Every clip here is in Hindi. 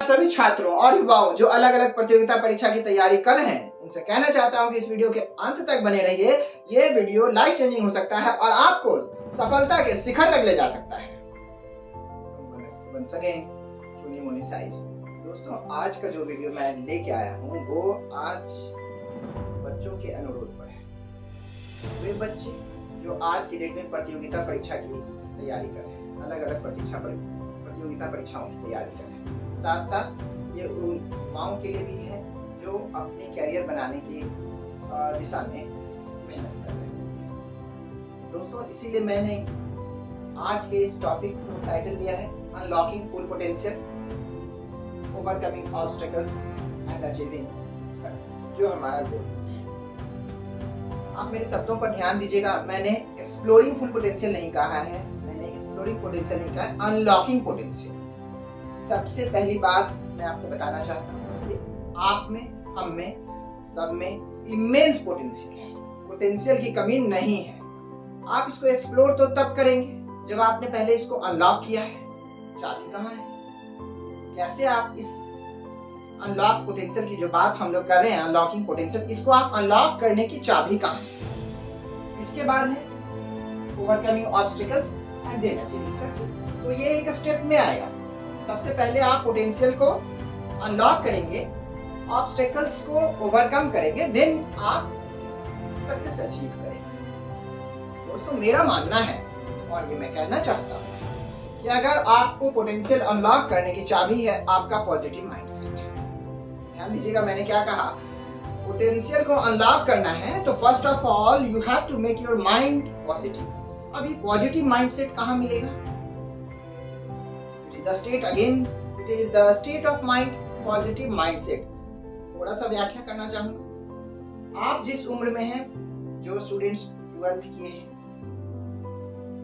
सभी छात्रों और युवाओं जो अलग अलग प्रतियोगिता परीक्षा की तैयारी कर रहे हैं उनसे कहना चाहता हूं कि इस वीडियो के अंत तक बने रहिए। ये वीडियो लाइफ चेंजिंग हो सकता है और आपको सफलता के शिखर तक ले जा सकता है। दोस्तों, आज का जो वीडियो मैं लेके आया हूँ वो आज बच्चों के अनुरोध पर है। वे बच्चे जो आज की डेट में प्रतियोगिता परीक्षा की तैयारी कर रहे हैं, अलग अलग प्रतियोगिता परीक्षाओं की तैयारी कर रहे हैं, साथ साथ ये उन युवाओं के लिए भी है जो अपने कैरियर बनाने की दिशा में मेहनत कर रहे हैं। दोस्तों, इसीलिए मैंने आज के इस टॉपिक को टाइटल दिया है unlocking full potential, overcoming obstacles and achieving success, जो हमारा गोल है। आप मेरे शब्दों पर ध्यान दीजिएगा। मैंने एक्सप्लोरिंग फुल पोटेंशियल नहीं कहा है, मैंने एक्सप्लोरिंग पोटेंशियल नहीं कहा है, अनलॉकिंग पोटेंशियल। सबसे पहली बात मैं आपको बताना चाहता हूँ कि आप में, हम में, सब में इमेंस पोटेंशियल है। पोटेंशियल की कमी नहीं है। आप इसको एक्सप्लोर तो तब करेंगे जब आपने पहले इसको अनलॉक किया है। चाबी कहाँ है? कैसे आप इस अनलॉक पोटेंशियल की जो बात हम लोग कर रहे हैं, अनलॉकिंग पोटेंशियल, इसको आप अनलॉक करने की चाबी कहाँ है? इसके बाद है overcoming obstacles and then achieving success. तो ये एक स्टेप में आएगा। सबसे पहले आप पोटेंशियल को अनलॉक करेंगे, ऑब्स्टेकल्स को ओवरकम करेंगे, देन आप सक्सेस अचीव करेंगे। दोस्तों, मेरा मानना है और ये मैं कहना चाहता हूँ कि अगर आपको पोटेंशियल अनलॉक करने की चाबी है आपका पॉजिटिव माइंडसेट। ध्यान दीजिएगा, मैंने क्या कहा? पोटेंशियल को अनलॉक करना है तो first of all you have to make your mind positive. अभी पॉजिटिव माइंडसेट कहाँ मिलेगा? The state again, it is the state of mind, positive mindset। थोड़ा सा व्याख्या करना चाहूंगा। आप जिस उम्र में हैं, जो स्टूडेंट्स 12th किए हैं,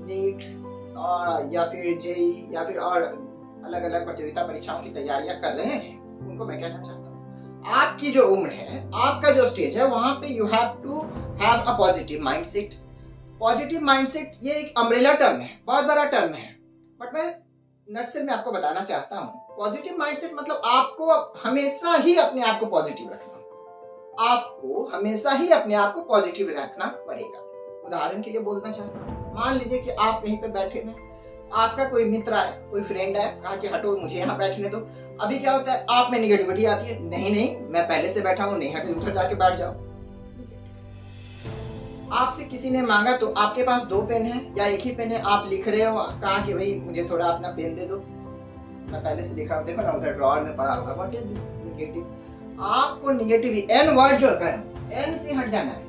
नीट और या फिर जेई या फिर और अलग अलग प्रतियोगिता परीक्षाओं की तैयारियां कर रहे हैं, उनको मैं कहना चाहता हूँ आपकी जो उम्र है, आपका जो स्टेज है, वहां पे you have to have a positive mindset. Positive mindset ये एक अम्ब्रेला टर्म है, बहुत बड़ा टर्म है, बट मैं नटसेल में आपको बताना चाहता हूं पॉजिटिव माइंडसेट मतलब आपको हमेशा ही अपने आप को पॉजिटिव रखना। आपको हमेशा ही अपने आप को पॉजिटिव रखना पड़ेगा। उदाहरण के लिए बोलना चाहता हूं, मान लीजिए कि आप कहीं पे बैठे हैं, आपका कोई मित्र आया, कोई फ्रेंड आया, कहा कि हटो मुझे यहाँ बैठने दो। अभी क्या होता है, आप में निगेटिविटी आती है, नहीं मैं पहले से बैठा हूँ, नहीं हटे, उधर जाके बैठ जाओ। आपसे किसी ने मांगा तो आपके पास 2 पेन है या एक ही पेन है, आप लिख रहे हो, कहा कि भाई मुझे थोड़ा अपना पेन दे दो, मैं पहले से लिख रहा हूँ, देखो ना उधर ड्रॉअर में पड़ा होगा। What is this? निगेटिव। आपको निगेटिव एन वर्ड जो कर एन से हट जाना है।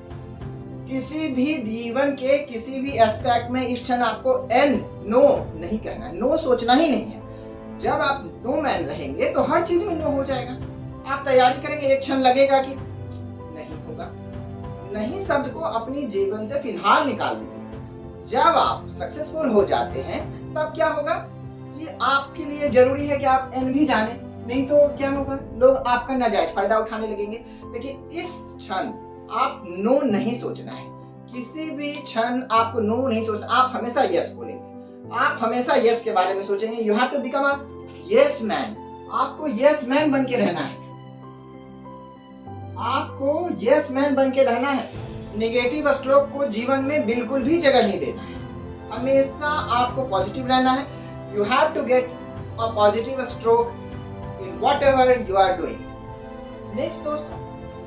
किसी भी जीवन के किसी भी एस्पेक्ट में इस क्षण आपको एन नो नहीं कहना है, नो सोचना ही नहीं है। जब आप नो मैन रहेंगे तो हर चीज में नो हो जाएगा। आप तैयारी करेंगे, एक क्षण लगेगा कि नहीं होगा, नहीं शब्द को अपनी जीवन से फिलहाल निकाल दीजिए। जब आप सक्सेसफुल हो जाते हैं तब क्या होगा कि आपके लिए जरूरी है कि आप एन भी जाने, नहीं तो क्या होगा, लोग आपका नाजायज फायदा उठाने लगेंगे। लेकिन इस क्षण आप नो नहीं सोचना है। किसी भी क्षण आपको नो नहीं सोचना, आप हमेशा यस बोलेंगे, आप हमेशा यस के बारे में सोचेंगे। You have to become a yes man. आपको यस मैन बन के रहना है, आपको यस मैन बन के रहना है। नेगेटिव स्ट्रोक को जीवन में बिल्कुल भी जगह नहीं देना है। हमेशा आपको पॉजिटिव रहना है। You have to get a positive stroke in whatever you are doing. Next दोस्तों,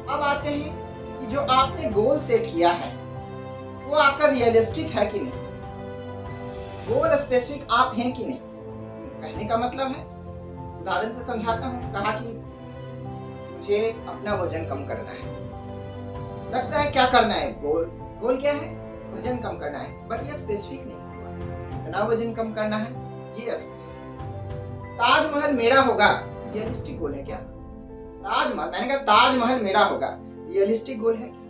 अब आते हैं कि जो आपने गोल सेट किया है वो आपका रियलिस्टिक है कि नहीं, गोल स्पेसिफिक आप हैं कि नहीं। कहने का मतलब है, उदाहरण से समझाता हूँ। कहा कि मुझे अपना वजन कम करना है, लगता है क्या करना है, गोल क्या है, वजन कम करना है, बट ये स्पेसिफिक नहीं। कितना वजन कम करना है ये स्पेसिफिक। ताजमहल मेरा होगा, रियलिस्टिक गोल है क्या? ताजमहल, मैंने कहा ताजमहल मेरा होगा, रियलिस्टिक गोल है क्या?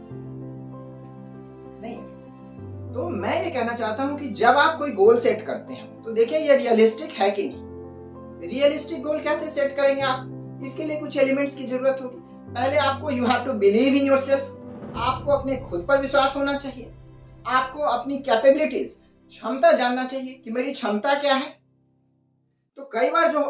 नहीं। तो मैं ये कहना चाहता हूं कि जब आप कोई गोल सेट करते हैं तो देखिए ये रियलिस्टिक है कि नहीं। रियलिस्टिक गोल कैसे सेट करेंगे आप? इसके लिए कुछ एलिमेंट्स की जरूरत होगी। पहले आपको you have to believe in yourself. आपको अपने खुद पर विश्वास होना चाहिए। आपको अपनी कैपेबिलिटीज, क्षमता जानना चाहिए कि मेरी क्षमता क्या है। तो कई बार जो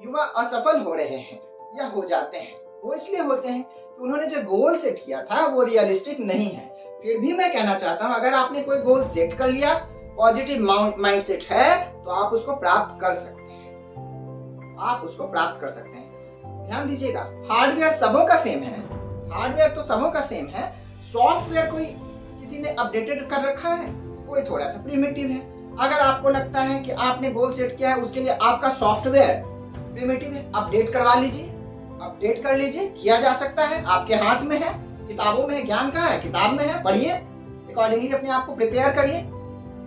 युवा असफल हो रहे हैं या हो जाते हैं, वो इसलिए होते हैं कि उन्होंने जो गोल सेट किया था वो रियलिस्टिक नहीं है। फिर भी मैं कहना चाहता हूँ, अगर आपने कोई गोल सेट कर लिया, पॉजिटिव माइंडसेट है, तो आप उसको प्राप्त कर सकते हैं, आप उसको प्राप्त कर सकते हैं। ध्यान दीजिएगा, हार्डवेयर सबों का सेम है, हार्डवेयर तो सबों का सेम है, सॉफ्टवेयर कोई किसी ने अपडेटेड कर रखा है, कोई थोड़ा सा प्रिमिटिव है। अगर आपको लगता है कि आपने गोल सेट किया है, उसके लिए आपका सॉफ्टवेयर प्रिमिटिव है, अपडेट करवा लीजिए, अपडेट कर लीजिए, किया जा सकता है, आपके हाथ में है, किताबों में है, ज्ञान का है, किताब में है, पढ़िए, अकॉर्डिंगली अपने आप को प्रिपेयर करिए,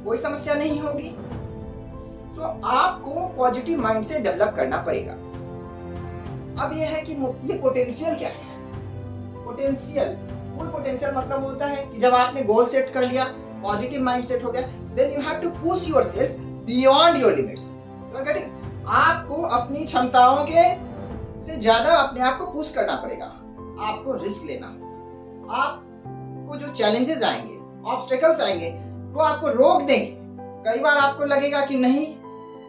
कोई समस्या नहीं होगी। तो आपको पॉजिटिव माइंड से डेवलप करना पड़ेगा। अब यह है कि ये पोटेंशियल क्या है। पोटेंशियल, फुल पोटेंशियल मतलब होता है कि जब आपने गोल सेट कर लिया, पॉजिटिव माइंड सेट हो गया, then you have to push yourself beyond your limits. You are getting? आपको अपनी क्षमताओं के से ज्यादा अपने आप को पुश करना पड़ेगा, आपको रिस्क लेना होगा। आपको जो चैलेंजेस आएंगे, ऑब्स्टेकल्स आएंगे, वो आपको रोक देंगे। कई बार आपको लगेगा कि नहीं,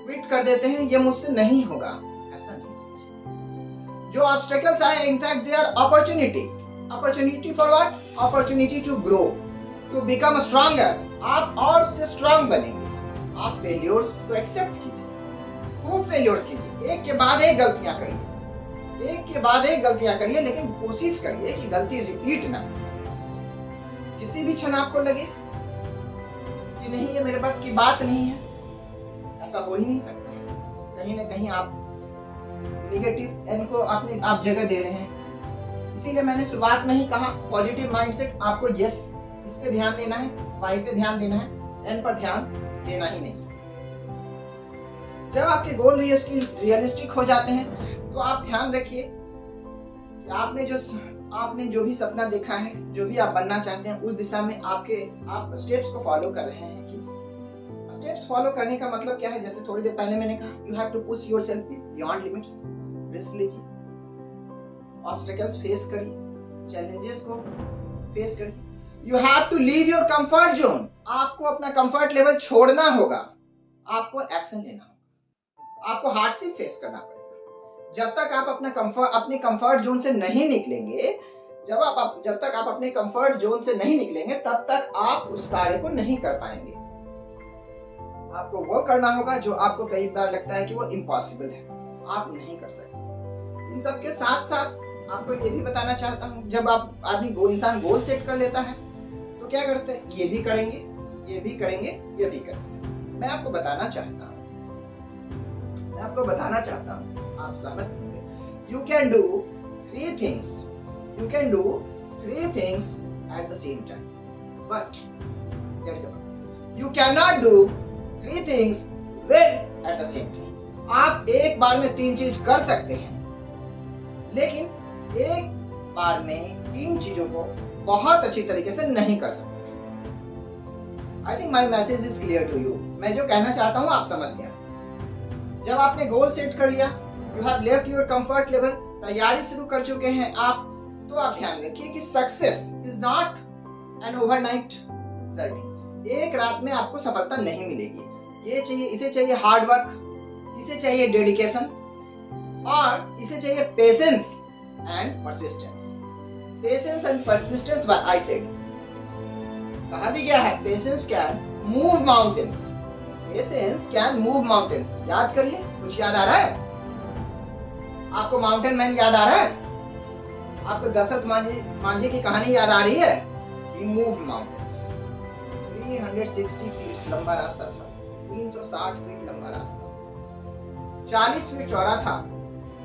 क्विट कर देते हैं, ये मुझसे नहीं होगा, ऐसा नहीं सोचिए। जो ऑब्स्टेकल्स आए, in fact they are opportunity. Opportunity for what? Opportunity to grow, to become stronger. आप और से स्ट्रॉन्ग बनेंगे। आप फेलियर्स को एक्सेप्ट कीजिए, खूब फेलियर्स कीजिए, एक के बाद एक गलतियां करिए, एक के बाद एक गलतियां करिए, लेकिन कोशिश करिए कि गलती रिपीट ना हो। किसी भी क्षण आपको लगे कि नहीं, ये मेरे पास की बात नहीं है, ऐसा हो ही नहीं सकता। कहीं ना कहीं आप नेगेटिव इनको अपने आप जगह दे रहे हैं। इसीलिए मैंने शुरुआत में ही कहा, पॉजिटिव माइंडसेट आपको यस इस पे ध्यान देना है, वाई पे ध्यान देना है, एन पर ध्यान देना ही नहीं। जब आपके गोल रियलिस्टिक हो जाते हैं, तो आप ध्यान रखिए कि आपने जो भी सपना देखा है, जो भी आप बनना चाहते हैं, उस दिशा में आप स्टेप्स को फॉलो कर रहे हैं। कि स्टेप्स फॉलो करने का मतलब क्या है? जैसे थोड़ी देर पहले मैंने कहा, you have to push yourself beyond limits, risk लीजिए, ऑब्स्टेकल्स फेस करिए, चैलेंजेस को फेस करिए। You have to leave your comfort zone. आपको अपना कंफर्ट लेवल छोड़ना होगा, आपको एक्शन लेना होगा, आपको हार्डशिप फेस करना पड़ेगा। जब तक आप अपने कंफर्ट जोन से नहीं निकलेंगे, जब तक आप अपने कंफर्ट जोन से नहीं निकलेंगे, तब तक आप उस कार्य को नहीं कर पाएंगे। आपको वो करना होगा जो आपको कई बार लगता है कि वो इम्पॉसिबल है, आप नहीं कर सकते। इन सब के साथ साथ आपको ये भी बताना चाहता हूँ, जब इंसान गोल सेट कर लेता है, तो क्या करते हैं? ये भी करेंगे, ये भी करेंगे, ये भी करेंगे। मैं आपको बताना चाहता हूँ, आप समझ होंगे। You can do three things at the same time, but you cannot do three things well at the same time. आप एक बार में 3 चीज कर सकते हैं, लेकिन एक बार में 3 चीजों को बहुत अच्छी तरीके से नहीं कर सकते। I think my message is clear to you. मैं जो कहना चाहता हूँ आप समझ गया। जब आपने गोल सेट कर लिया, you have left your comfort level, तैयारी शुरू कर चुके हैं आप, तो आप ध्यान रखिए कि success is not an overnight journey. एक रात में आपको सफलता नहीं मिलेगी। इसे चाहिए हार्ड वर्क, इसे चाहिए डेडिकेशन, और इसे चाहिए patience and persistence. Patience and persistence, I said, कहा भी गया है, patience can move mountains. Patience can move mountains. याद करिए, कुछ याद आ रहा है आपको? माउंटेन मैन याद आ रहा है आपको? दशरथ मांझी की कहानी याद आ रही है? He moved mountains। 360 फीट लंबा रास्ता था, 360 फीट लंबा रास्ता, 40 फीट चौड़ा था,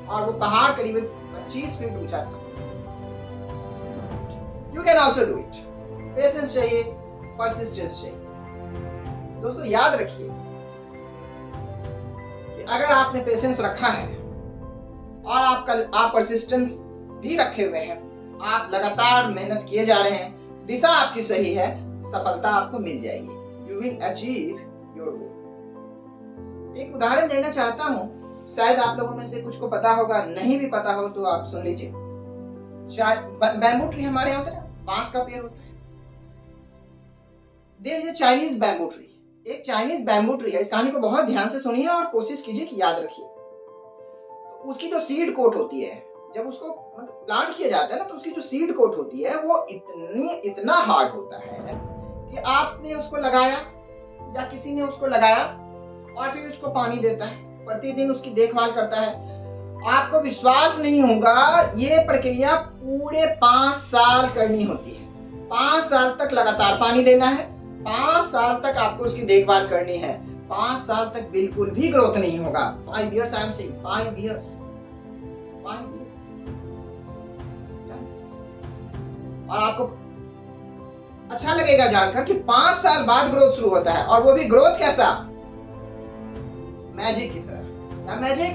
और वो पहाड़ करीब 25 फीट ऊंचा था। You can also do it। Patience चाहिए, परसिस्टेंस चाहिए। दोस्तों याद रखिए कि अगर आपने पेशेंस रखा है और आप परसिस्टेंस भी रखे हुए हैं, आप लगातार मेहनत किए जा रहे हैं, दिशा आपकी सही है, सफलता आपको मिल जाएगी। You will achieve your goal. एक उदाहरण देना चाहता हूं, शायद आप लोगों में से कुछ को पता होगा, नहीं भी पता हो तो आप सुन लीजिए। बैम्बू ट्री हमारे यहाँ होता है, बांस का पेड़ होता है। There is a Chinese bamboo tree. एक चाइनीज बैम्बू ट्री है। इस कहानी को बहुत ध्यान से सुनिए और कोशिश कीजिए कि याद रखिए। उसकी जो सीड कोट होती है, जब उसको मतलब प्लांट किया जाता है ना, तो उसकी जो सीड कोट होती है वो इतना हार्ड होता है कि आपने उसको लगाया या किसी ने उसको लगाया और फिर उसको पानी देता है, प्रतिदिन उसकी देखभाल करता है, आपको विश्वास नहीं होगा, ये प्रक्रिया पूरे 5 साल करनी होती है। 5 साल तक लगातार पानी देना है, 5 साल तक आपको उसकी देखभाल करनी है, 5 साल तक बिल्कुल भी ग्रोथ नहीं होगा। 5 years I am saying, 5 years। और आपको अच्छा लगेगा जानकर कि 5 साल बाद ग्रोथ शुरू होता है, और वो भी ग्रोथ कैसा, मैजिक की तरह। क्या मैजिक?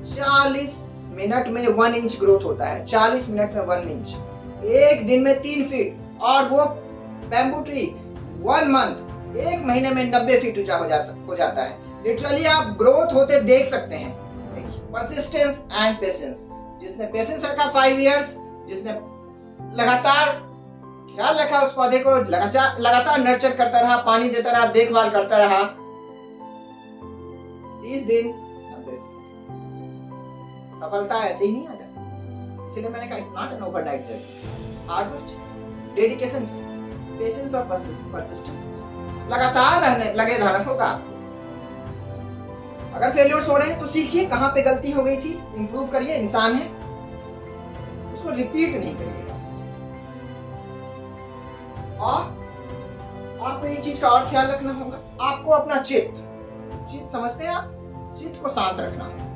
40 मिनट में 1 इंच ग्रोथ होता है, 40 मिनट में 1 इंच, एक दिन में 3 फीट, और वो बैम्बू ट्री 1 मंथ, 1 महीने में 90 फीट ऊंचा हो जाता है। लिटरली आप ग्रोथ होते देख सकते हैं। परसिस्टेंस एंड पेशेंस, जिसने पेशेंस रखा 5 इयर्स, जिसने लगातार ख्याल रखा उस पौधे को, लगातार नर्चर करता रहा, पानी देता रहा, देखभाल करता रहा, 30 दिन सफलता ऐसे ही नहीं आ जाती। इसलिए मैंने कहा it's not an overnight journey, hard work, dedication, patience और परसिस्टेंस, लगातार लगे रहना होगा। अगर फेलियर्स हो रहे हैं तो सीखिए कहां पे गलती हो गई थी, इंप्रूव करिए, इंसान है, उसको रिपीट नहीं करिएगा। और आपको एक चीज का और ख्याल रखना होगा, आपको अपना चित्त समझते हैं आप, चित्त को शांत रखना होगा।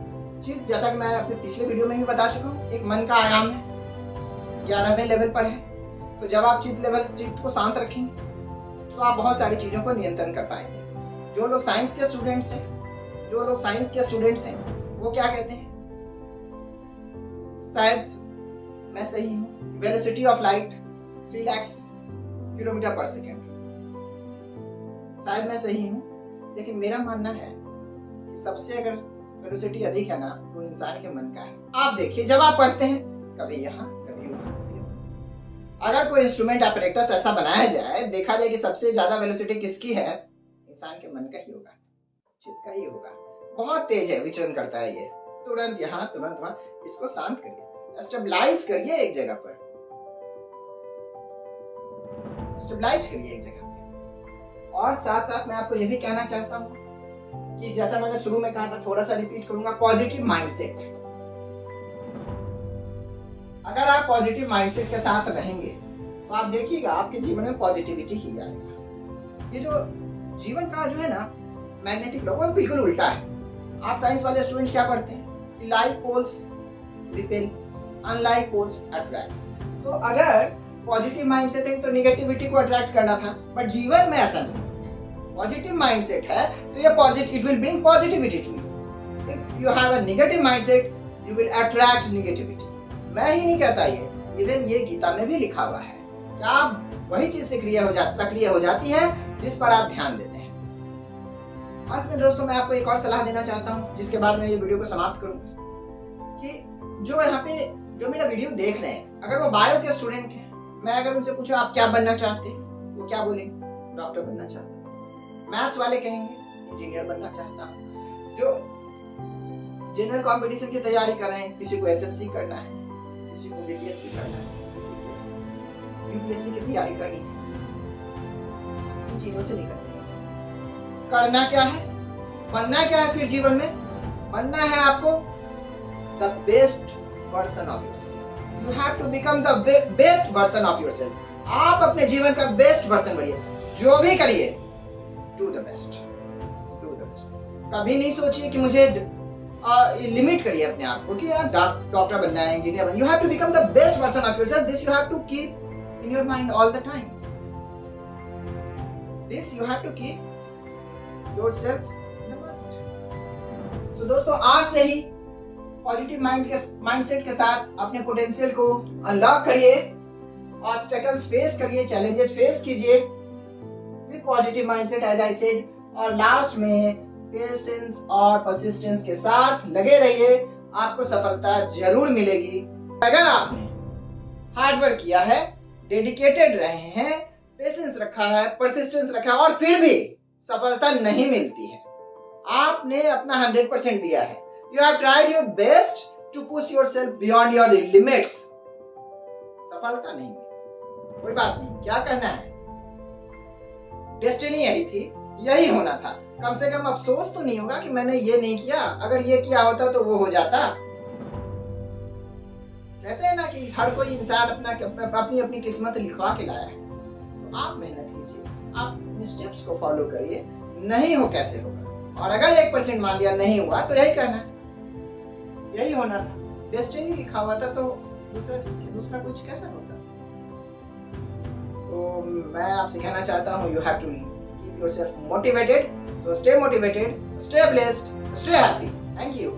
चित्त, जैसा कि मैं अपने पिछले वीडियो में भी बता चुका हूँ, एक मन का आयाम है, 11वें लेवल पर है। तो जब आप चित्त को शांत रखेंगे तो आप बहुत सारी चीजों को नियंत्रण कर पाएंगे। जो लोग साइंस के स्टूडेंट्स हैं, वो क्या कहते हैं, शायद मैं सही हूँ, velocity of light 3 lakh kilometre पर सेकेंड, शायद मैं सही हूँ, लेकिन मेरा मानना है कि सबसे अगर वेलोसिटी अधिक है ना, तो इंसान के मन का है। आप देखिए, जब आप पढ़ते हैं, कभी यहाँ कभी वहाँ कभी वहाँ, अगर कोई इंस्ट्रूमेंट ऑपरेटर्स ऐसा बनाया जाए, देखा जाए कि सबसे ज्यादा वेलोसिटी किसकी है, इंसान के मन का ही होगा, चित्त का ही होगा। बहुत तेज है, विचरण करता है ये, तुरंत यहाँ तुरंत वहाँ। इसको शांत करिए, स्टेबलाइज करिए एक जगह पर, स्टेबलाइज करिए एक जगह पर। और साथ साथ मैं आपको ये भी कहना चाहता हूँ कि जैसा मैंने शुरू में कहा था, थोड़ा सा रिपीट करूंगा, पॉजिटिव माइंडसेट। अगर आप पॉजिटिव माइंडसेट के साथ रहेंगे तो आप देखिएगा आपके जीवन में पॉजिटिविटी ही आएगा। ये जो जीवन का जो है ना मैग्नेटिक लॉ, वो बिल्कुल उल्टा है। आप साइंस वाले स्टूडेंट क्या पढ़ते हैं कि like poles repel, unlike poles attract. तो अगर पॉजिटिव माइंडसेट है तो नेगेटिविटी को अट्रैक्ट करना था, बट जीवन में ऐसा नहीं। पॉजिटिव माइंडसेट है तो ये positive, it will bring positivity to you. If you have a negative mindset, you will attract negativity. मैं ही नहीं कहता, ये इवन ये गीता में भी लिखा हुआ है कि आप वही चीज सक्रिय हो जाती है जिस पर आप ध्यान देते हैं। अंत में दोस्तों मैं आपको एक और सलाह देना चाहता हूँ, जिसके बाद मैं ये वीडियो को समाप्त करूंगा, कि जो यहाँ पे जो मेरा वीडियो देख रहे हैं, अगर वो बायो के स्टूडेंट हैं, मैं अगर उनसे पूछूं आप क्या बनना चाहते हैं, वो क्या बोलेंगे? डॉक्टर बनना चाहता हूँ। मैथ्स वाले कहेंगे इंजीनियर बनना चाहता हूँ। जो जनरल कंपटीशन की तैयारी कर रहे हैं, किसी को एसएससी करना है, किसी को बीपीएससी करना है, किसी को यूपीएससी की तैयारी करनी है, इन चीजों से निकलते हैं। करना क्या है, बनना क्या है फिर जीवन में? बनना है आपको the best version of yourself. You have to become the best version of yourself. आप अपने जीवन का बेस्ट वर्जन बनिए, जो भी करिए do the best, do the best. कभी नहीं सोचिए कि मुझे लिमिट करिए अपने आप को कि यार डॉक्टर बनना है, इंजीनियर बनना है। You have to become the best version of yourself. This you have to keep in your mind all the time. This you have to keep yourself in the mind. So दोस्तों, आज से ही पॉजिटिव माइंडसेट के साथ अपने पोटेंशियल को अनलॉक करिए, ऑब्स्टेकल्स फेस करिए, चैलेंजेस फेस कीजिए with positive mindset as I said, और लास्ट में पेशेंस और परसिस्टेंस के साथ लगे रहिए, आपको सफलता जरूर मिलेगी। अगर आपने हार्ड वर्क किया है, डेडिकेटेड रहे हैं, पेशेंस रखा है, परसिस्टेंस रखा है, और फिर भी सफलता नहीं मिलती है, आपने अपना 100% दिया है, you have tried your best to push yourself beyond your limits. सफलता नहीं मिली, कोई बात नहीं, क्या करना है, डेस्टिनी यही थी, यही होना था। कम से कम अफसोस तो नहीं होगा कि मैंने ये नहीं किया, अगर ये किया होता तो वो हो जाता। कहते हैं ना कि हर कोई इंसान अपनी अपनी किस्मत लिखवा के लाया है। तो आप मेहनत कीजिए, आप इन स्टेप्स को फॉलो करिए, नहीं हो कैसे होगा। और अगर 1% मान लिया नहीं हुआ तो यही करना है, यही होना था, डेस्टिनी लिखा हुआ था, तो दूसरा कुछ कैसा होता। तो मैं आपसे कहना चाहता हूँ, you have to keep yourself motivated, so stay motivated, stay blessed, stay happy. Thank you.